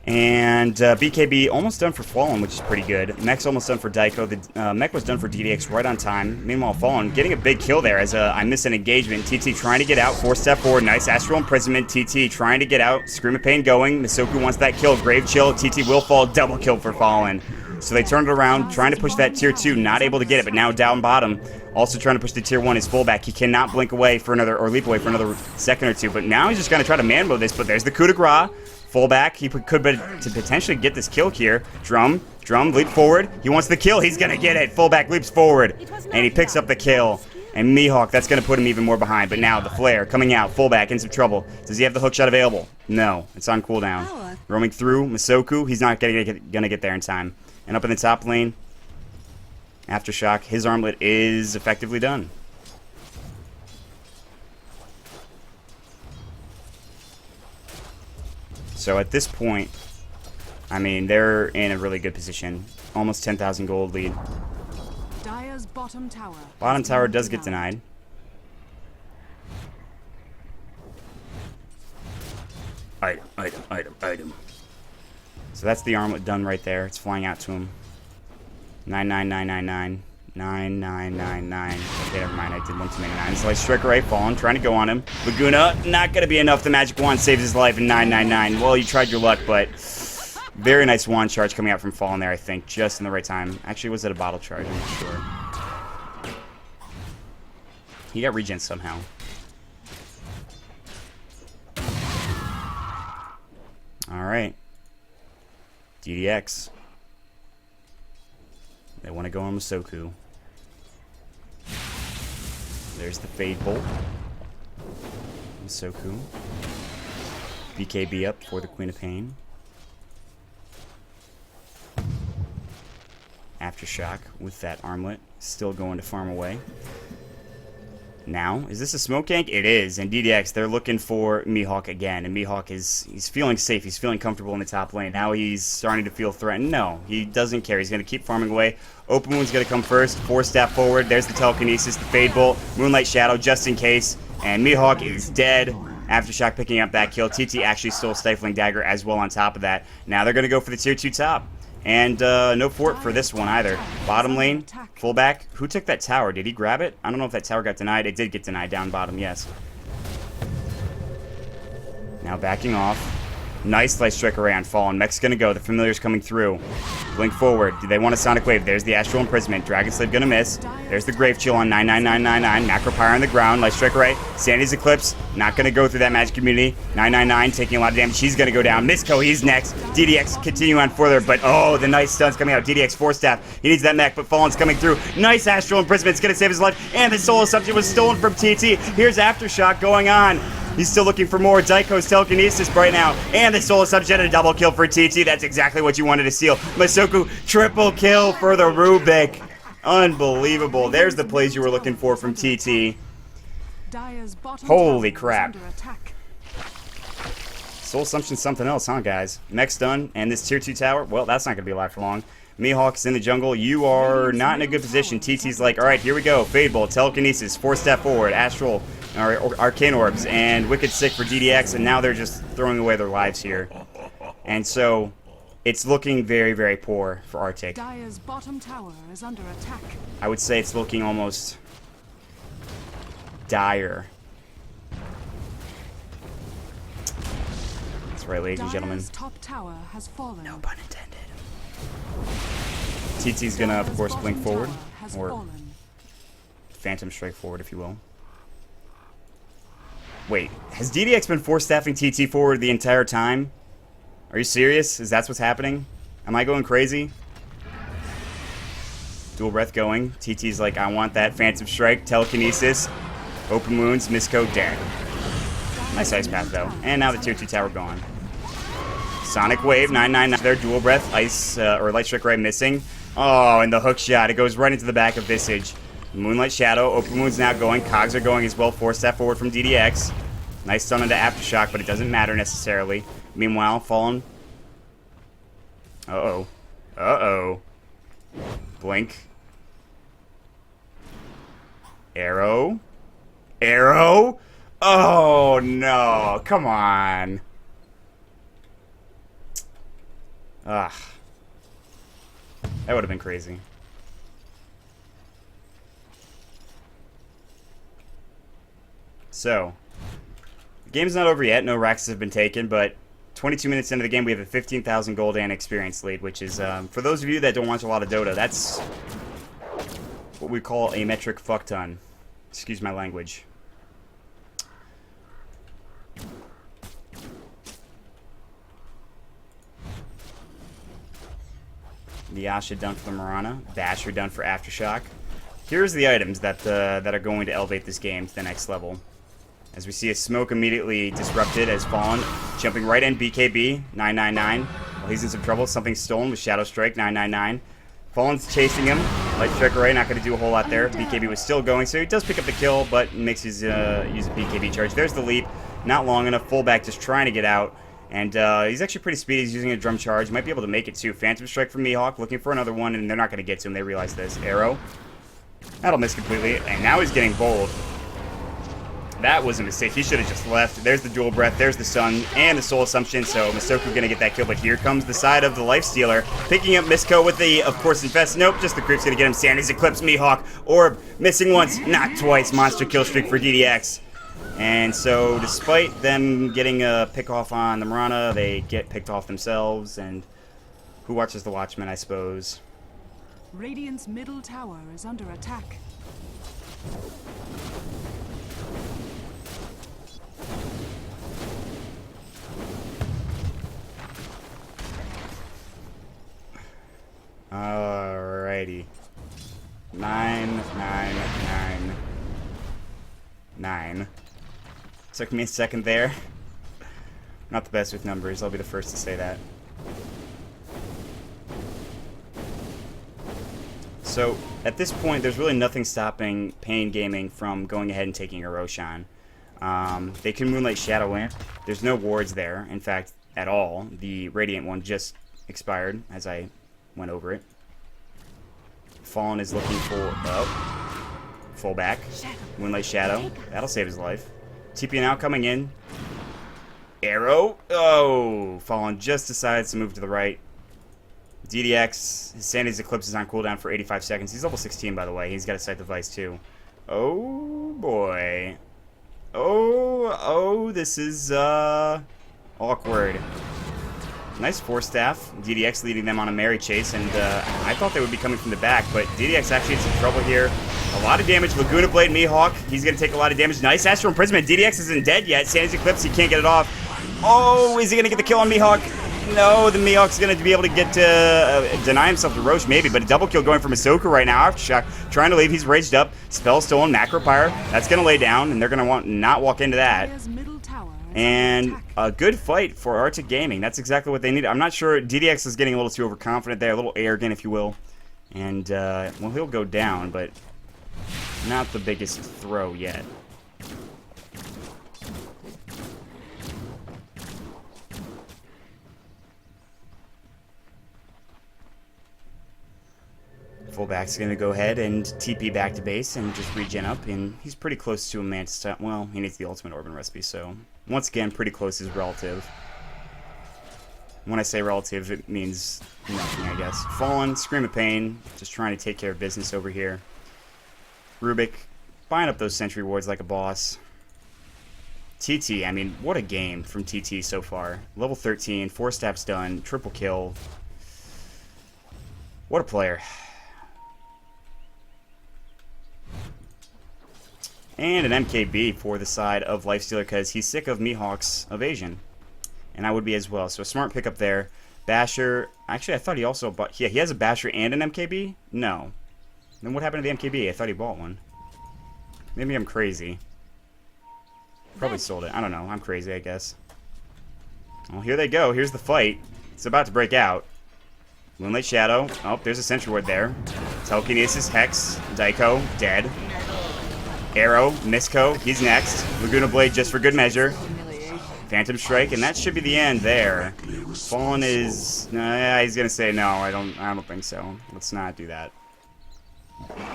And BKB almost done for Fallen, which is pretty good. Mech's almost done for Daiko. The Mech was done for DDX right on time. Meanwhile, Fallen getting a big kill there as I miss an engagement. TT trying to get out, 4-step forward, nice Astral Imprisonment. TT trying to get out, Scream of Pain going. Misoku wants that kill, Grave Chill. TT will fall, double kill for Fallen. So they turned it around, trying to push that tier 2, not able to get it, but now down bottom. Also trying to push the tier 1, his fullback. He cannot blink away for another, or leap away for another second or two, but now he's just going to try to man-mode this, but there's the coup de grace. Fullback, he could to potentially get this kill here. Drum, leap forward. He wants the kill, he's going to get it. Fullback leaps forward, and he picks up the kill. And Mihawk, that's going to put him even more behind. But now the flare coming out, fullback in some trouble. Does he have the hook shot available? No, it's on cooldown. Roaming through, Misoku, he's not going to get there in time. And up in the top lane, Aftershock, his armlet is effectively done. So at this point, I mean, they're in a really good position. Almost 10,000 gold lead. Dire's bottom tower does get denied. Item. So that's the armlet done right there. It's flying out to him. 99999. 9999. Okay, never mind. I did one too many nines. Slice Striker Ray Fallen, trying to go on him. Laguna, not going to be enough. The Magic Wand saves his life in 999. Well, you tried your luck, but very nice wand charge coming out from Fallen there, I think. Just in the right time. Actually, was it a bottle charge? I'm not sure. He got regen somehow. Alright. DDX. They want to go on Misoku. There's the Fade Bolt. Misoku. BKB up for the Queen of Pain. Aftershock with that armlet. Still going to farm away. Now, is this a smoke gank? It is. And DDX, they're looking for Mihawk again. And Mihawk he's feeling safe. He's feeling comfortable in the top lane. Now he's starting to feel threatened. No, he doesn't care. He's going to keep farming away. Open Wound's going to come first. 4-step forward. There's the Telekinesis, the Fade Bolt, Moonlight Shadow just in case. And Mihawk is dead. Aftershock picking up that kill. TT actually stole Stifling Dagger as well on top of that. Now they're going to go for the tier 2 top. And no fort for this one either. Bottom lane, fullback. Who took that tower? Did he grab it? I don't know if that tower got denied. It did get denied down bottom, yes. Now backing off. Nice Slice Strike Array on Fallen. Mech's gonna go. The Familiar's coming through. Blink forward. Do they want a Sonic Wave? There's the Astral Imprisonment. Dragon Slave gonna miss. There's the Grave Chill on 99999. Macro Pyre on the ground. Light Strike Array. Sandy's Eclipse. Not gonna go through that Magic Community. 999 taking a lot of damage. He's gonna go down. Misco, he's next. DDX continue on further, but oh, the nice stuns coming out. DDX 4-staff. He needs that mech, but Fallen's coming through. Nice Astral Imprisonment. It's gonna save his life. And the Soul Assumption was stolen from TT. Here's Aftershock going on. He's still looking for more. Daiko's Telekinesis right now. And the Soul Assumption, a double kill for TT. That's exactly what you wanted to steal. Misoku, triple kill for the Rubik. Unbelievable. There's the plays you were looking for from TT. Holy crap. Soul Assumption's something else, huh, guys? Mech's done. And this tier 2 tower, well, that's not going to be alive for long. Mihawk's in the jungle. You are not in a good position. TT's like, all right, here we go. Fade Bolt, Telekinesis, 4-step forward, Astral, or Arcane Orbs, and Wicked Sick for DDX, and now they're just throwing away their lives here. And so, it's looking very, very poor for Artyk. Dire's bottom tower is under attack. I would say it's looking almost dire. That's right, ladies and gentlemen. Top tower has fallen. No pun intended. TT's gonna, of course, blink forward, or Phantom Strike forward, if you will. Wait, has DDX been 4-staffing TT forward the entire time? Are you serious? Is that what's happening? Am I going crazy? Dual Breath going. TT's like, I want that Phantom Strike, Telekinesis, Open Wounds, Misco, dead. Nice Ice Path, though. And now the tier 2 tower gone. Sonic Wave, 999 there, Dual Breath, Ice, or Light Strike Ray missing. Oh, and the hook shot, it goes right into the back of Visage. Moonlight Shadow, Open Wound's now going, Cogs are going as well, 4-step forward from DDX. Nice stun into Aftershock, but it doesn't matter necessarily. Meanwhile, Fallen. Uh-oh. Uh-oh. Blink. Arrow. Arrow? Oh, no. Come on. Ah. That would have been crazy. So, the game's not over yet. No racks have been taken, but 22 minutes into the game, we have a 15,000 gold and experience lead, which is, for those of you that don't watch a lot of Dota, that's what we call a metric fuck ton. Excuse my language. The Asha done for the Mirana. Basher done for Aftershock. Here's the items that are going to elevate this game to the next level. As we see a smoke immediately disrupted as Fallen jumping right in BKB 999. Well, he's in some trouble. Something's stolen with Shadow Strike 999. Fallen's chasing him. Light Strike Array, not going to do a whole lot there. BKB was still going, so he does pick up the kill, but makes his use a BKB charge. There's the leap. Not long enough. Fullback just trying to get out. And he's actually pretty speedy. He's using a drum charge. Might be able to make it too. Phantom Strike from Mihawk, looking for another one, and they're not going to get to him. They realize this. Arrow. That'll miss completely. And now he's getting bold. That was a mistake. He should have just left. There's the dual breath. There's the sun and the soul assumption. So Masoku's going to get that kill. But here comes the side of the life stealer. Picking up Misko with the, of course, infest. Nope, just the creep's going to get him. Sandy's Eclipse, Mihawk. Orb missing once, not twice. Monster kill streak for DDX. And so despite them getting a pick off on the Mirana, they get picked off themselves. And who watches the Watchmen, I suppose? Radiant's middle tower is under attack. Alrighty. 9, 9, 9, 9. Took me a second there. Not the best with numbers, I'll be the first to say that. So, at this point, there's really nothing stopping Pain Gaming from going ahead and taking a Roshan. They can Moonlight Shadow in. There's no wards there, in fact, at all. The Radiant one just expired, as I went over it. Fallen is looking for... oh. Fullback. Moonlight Shadow. That'll save his life. TP now coming in. Arrow. Oh! Fallen just decides to move to the right. DDX. His Sandy's Eclipse is on cooldown for 85 seconds. He's level 16, by the way. He's got a sight device, too. Oh, boy. Oh, this is, awkward. Nice Force Staff. DDX leading them on a merry chase, and I thought they would be coming from the back, but DDX actually in some trouble here. A lot of damage. Laguna Blade, Mihawk. He's going to take a lot of damage. Nice Astral Imprisonment. DDX isn't dead yet. Sandy's Eclipse, he can't get it off. Oh, is he going to get the kill on Mihawk? No, the Mihawk's going to be able to get deny himself to Roche, maybe, but a double kill going from Masoku right now. Aftershock trying to leave. He's raged up. Spell stolen. Macro Pyre. That's going to lay down, and they're going to not walk into that. And a good fight for Artyk Gaming. That's exactly what they need. I'm not sure. DDX is getting a little too overconfident there, a little arrogant, if you will. And, well, he'll go down, but not the biggest throw yet. Fullback's going to go ahead and TP back to base and just regen up, and he's pretty close to a Mantis type. Well, he needs the ultimate Orban recipe, so once again, pretty close is relative. When I say relative, it means nothing, I guess. Fallen, Scream of Pain, just trying to take care of business over here. Rubik, buying up those sentry wards like a boss. TT, I mean, what a game from TT so far. Level 13, 4 steps done, triple kill. What a player. And an MKB for the side of Lifestealer because he's sick of Mihawk's evasion. And I would be as well. So a smart pickup there. Basher. Actually, I thought he also bought... Yeah, he has a Basher and an MKB? No. Then what happened to the MKB? I thought he bought one. Maybe I'm crazy. Probably sold it. I don't know. I'm crazy, I guess. Well, here they go. Here's the fight. It's about to break out. Moonlight Shadow. Oh, there's a Sentry Ward there. Telekinesis, Hex, Daiko, dead. Arrow, Misko, he's next. Laguna Blade just for good measure. Phantom Strike, and that should be the end there. Fallen is... Nah, he's going to say no, I don't think so. Let's not do that.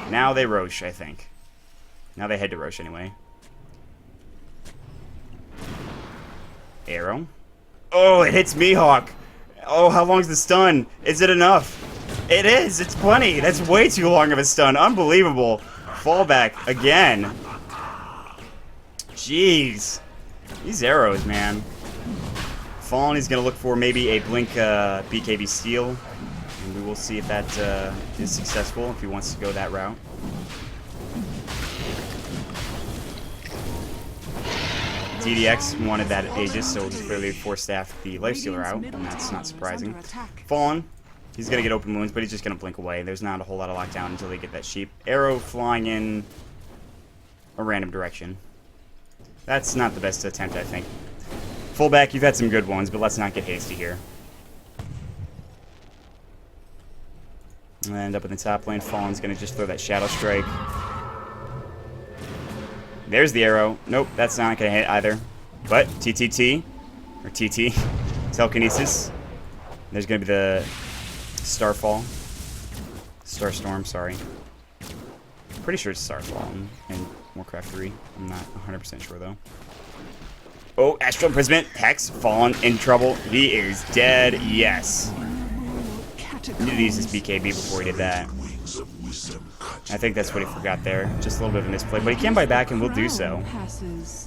Now they Roche, I think. Now they head to Roche anyway. Arrow. Oh, it hits Mihawk. Oh, how long's the stun? Is it enough? It is. It's plenty. That's way too long of a stun. Unbelievable. Fallback again. Jeez. These arrows, man. Fallen, he's going to look for maybe a blink BKB steal. And we will see if that is successful, if he wants to go that route. DDX wanted that Aegis, so he clearly forced staff the Lifestealer out, and that's not surprising. Fallen, he's going to get open wounds, but he's just going to blink away. There's not a whole lot of lockdown until they get that sheep. Arrow flying in a random direction. That's not the best attempt, I think. Fullback, you've had some good ones, but let's not get hasty here. And up in the top lane, Fallen's going to just throw that Shadow Strike. There's the arrow. Nope, that's not going to hit either. But TTT, or TT, Telekinesis. There's going to be the Starfall. Starstorm, sorry. Pretty sure it's Starfall in Warcraft 3. I'm not 100% sure, though. Oh, Astral Imprisonment. Hex, Fallen, in trouble. He is dead. Yes. Needed to use his BKB before he did that. I think that's what he forgot there. Just a little bit of a misplay. But he can buy back and will do so.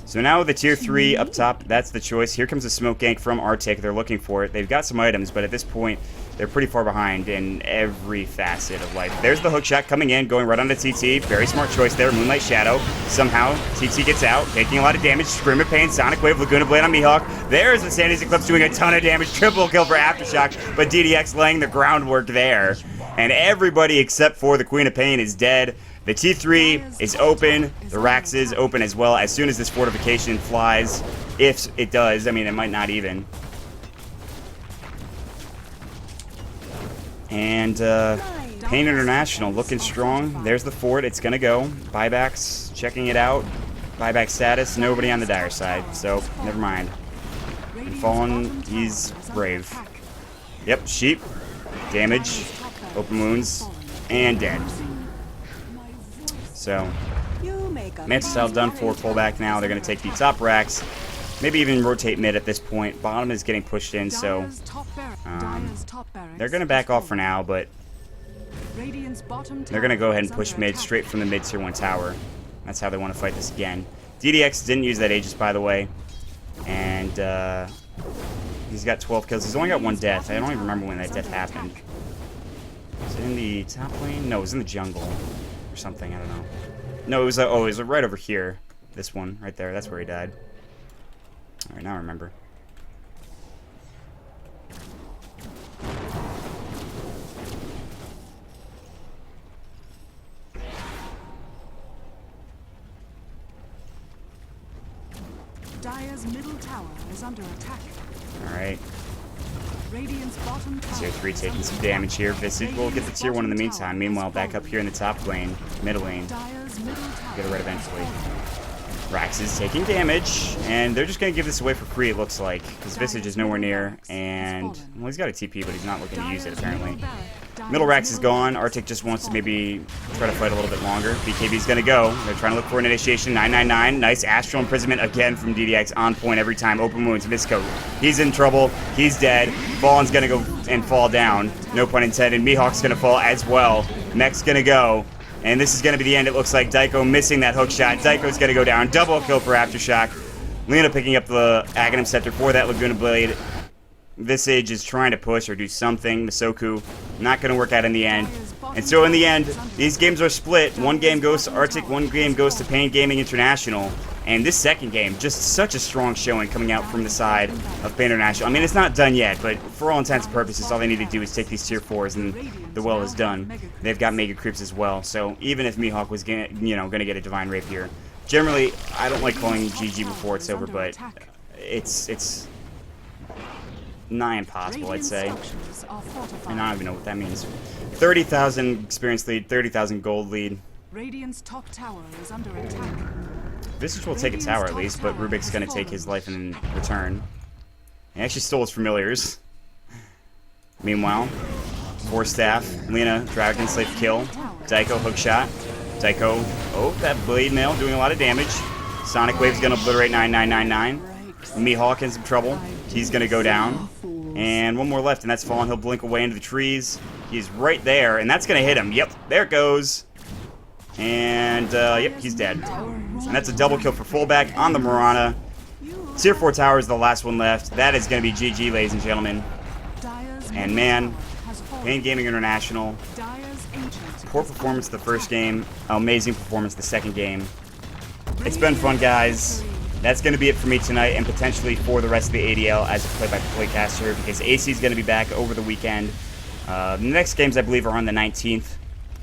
So now with the tier 3 up top, that's the choice. Here comes a smoke gank from Artyk. They're looking for it. They've got some items, but at this point, they're pretty far behind in every facet of life. There's the hook shot coming in, going right onto TT. Very smart choice there. Moonlight Shadow. Somehow, TT gets out, taking a lot of damage. Scream of Pain, Sonic Wave, Laguna Blade on Mihawk. There's the Sandy's Eclipse doing a ton of damage. Triple kill for Aftershock, but DDX laying the groundwork there. And everybody except for the Queen of Pain is dead. The T3 is open. The Rax is open as well. As soon as this fortification flies, if it does, I mean, it might not even. And Pain International looking strong. There's the fort. It's going to go. Buybacks, checking it out. Buyback status, nobody on the dire side. So, never mind. And Fallen, he's brave. Yep, sheep. Damage. Open wounds. And dead. So, Mantis style done for. Pullback now. They're going to take the top racks. Maybe even rotate mid at this point. Bottom is getting pushed in, so they're going to back off for now, but they're going to go ahead and push mid straight from the mid tier 1 tower. That's how they want to fight this again. DDX didn't use that Aegis, by the way, and he's got 12 kills. He's only got 1 death. I don't even remember when that death happened. Was it in the top lane? No, it was in the jungle or something. I don't know. No, it was, it was right over here. This one, right there. That's where he died. Alright, now I remember. Dire's middle tower is under attack. Alright. Radiant's bottom tower. Tier 3 taking some damage here. Visage will get the tier 1 in the meantime. Meanwhile, back up here in the top lane, middle lane. Get it right eventually. Rax is taking damage, and they're just going to give this away for free, it looks like, because Visage is nowhere near, and, well, he's got a TP, but he's not looking to use it, apparently. Middle Rax is gone. Artyk just wants to maybe try to fight a little bit longer. BKB's going to go. They're trying to look for an initiation. 999. Nice Astral Imprisonment again from DDX. On point every time. Open wounds. Misco. He's in trouble. He's dead. Fallen's going to go and fall down. No pun intended. Mihawk's going to fall as well. Mech's going to go. And this is going to be the end, it looks like. Daiko missing that hook shot. Daiko's going to go down. Double kill for Aftershock. Lena picking up the Aghanim Scepter for that Laguna Blade. Visage is trying to push or do something. Masoku not going to work out in the end. And so in the end, these games are split. One game goes to Artyk, one game goes to Pain Gaming International. And this second game, just such a strong showing coming out from the side of Pain International. I mean, it's not done yet, but for all intents and purposes, all they need to do is take these tier 4s and the well is done. They've got Mega Creeps as well. So even if Mihawk was going to get a Divine Rapier, generally, I don't like calling GG before it's over, but it's nigh impossible, I'd say. And I don't even know what that means. 30,000 experience lead, 30,000 gold lead. Radiant's top tower is under attack. Visage will take a tower at least, but Rubik's going to take his life in return. He actually stole his familiars. Meanwhile, Force Staff, Lena, Dragon Slave kill, Daiko hookshot. Daiko, oh, that Blade Mail doing a lot of damage. Sonic Wave's going to obliterate 9999. Mihawk in some trouble. He's going to go down. And one more left, and that's fallen. He'll blink away into the trees. He's right there, and that's going to hit him. Yep, there it goes. And, yep, he's dead. And that's a double kill for fullback on the Mirana. Tier 4 tower is the last one left. That is going to be GG, ladies and gentlemen. And, man, Pain Gaming International. Poor performance the first game. Amazing performance the second game. It's been fun, guys. That's going to be it for me tonight, and potentially for the rest of the ADL as a play-by-play caster, because AC is going to be back over the weekend. The next games, I believe, are on the 19th.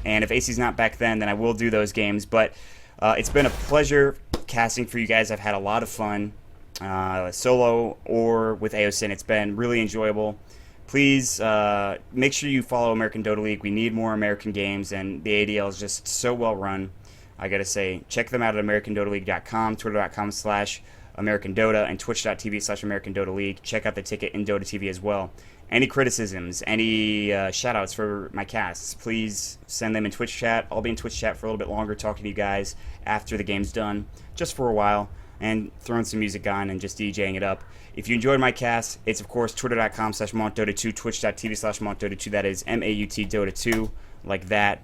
And if AC's not back then I will do those games. But it's been a pleasure casting for you guys. I've had a lot of fun, solo or with AOSIN. It's been really enjoyable. Please make sure you follow American Dota League. We need more American games, and the ADL is just so well run. I gotta say, check them out at AmericanDotaLeague.com, Twitter.com/AmericanDota, and Twitch.tv/AmericanDotaLeague. Check out the ticket in Dota TV as well. Any criticisms, any shoutouts for my casts, please send them in Twitch chat. I'll be in Twitch chat for a little bit longer, talking to you guys after the game's done, just for a while, and throwing some music on and just DJing it up. If you enjoyed my cast, it's of course Twitter.com/MontDota2, Twitch.tv/MontDota2. That is MAUT Dota 2, like that.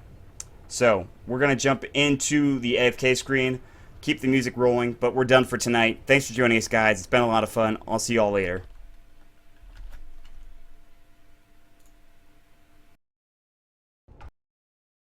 So, we're going to jump into the AFK screen, keep the music rolling, but we're done for tonight. Thanks for joining us, guys. It's been a lot of fun. I'll see you all later.